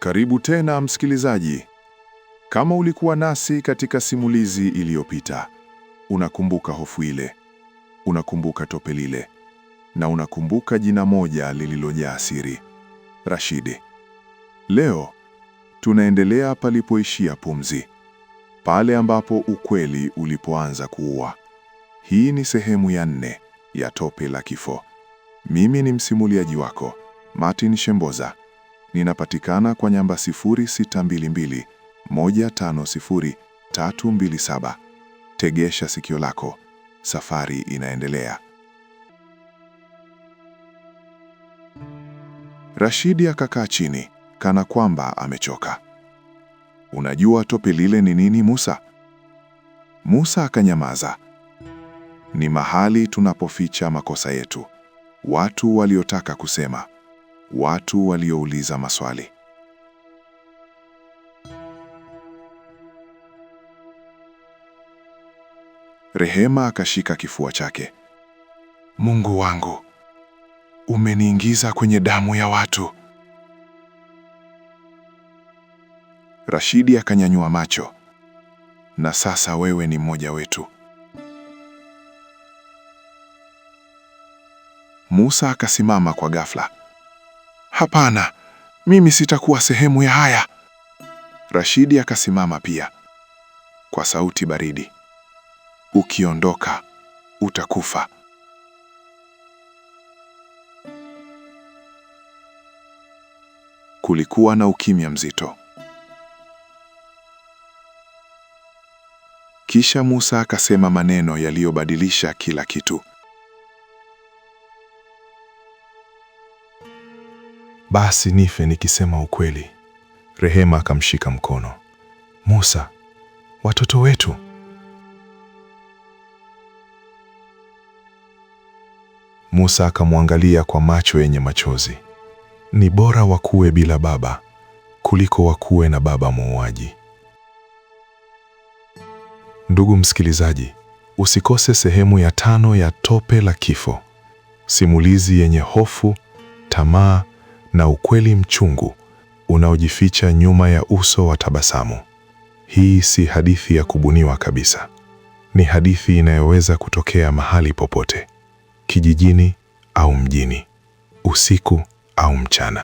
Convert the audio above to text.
Karibu tena msikilizaji. Kama ulikuwa nasi katika simulizi iliyopita, unakumbuka hofu ile, unakumbuka tope lile, na unakumbuka jina moja lililojaa siri, Rashidi. Leo tunaendelea palipoishia pumzi, pale ambapo ukweli ulipoanza kuua. Hii ni sehemu ya 4 ya Tope la Kifo. Mimi ni msimuliaji wako Martin Shemboza. Ninapatikana kwa namba 0622 150 327. Tegesha sikio lako, safari inaendelea. Rashidi akakaa chini kana kwamba amechoka. Unajua tope lile ni nini, Musa? Musa akanyamaza. Ni mahali tunapoficha makosa yetu, watu waliotaka kusema, watu waliouliza maswali. Rehema akashika kifua chake. Mungu wangu, umeniingiza kwenye damu ya watu. Rashidi akanyanyua macho. Na sasa wewe ni mmoja wetu. Musa akasimama kwa ghafla. Hapana, mimi sitakuwa sehemu ya haya. Rashidi akasimama pia, kwa sauti baridi. Ukiondoka, utakufa. Kulikuwa na ukimya mzito. Kisha Musa akasema maneno yaliyobadilisha kila kitu. Basi nife nikisema ukweli. Rehema akamshika mkono. Musa, watoto wetu. Musa akamwangalia kwa macho yenye machozi. Ni bora wakuwe bila baba kuliko wakuwe na baba muuaji. Ndugu msikilizaji, usikose sehemu ya 5 ya Tope la Kifo. Simulizi yenye hofu, tamaa na ukweli mchungu unaojificha nyuma ya uso wa tabasamu. Hii si hadithi ya kubuniwa kabisa. Ni hadithi inayoweza kutokea mahali popote, kijijini au mjini, usiku au mchana.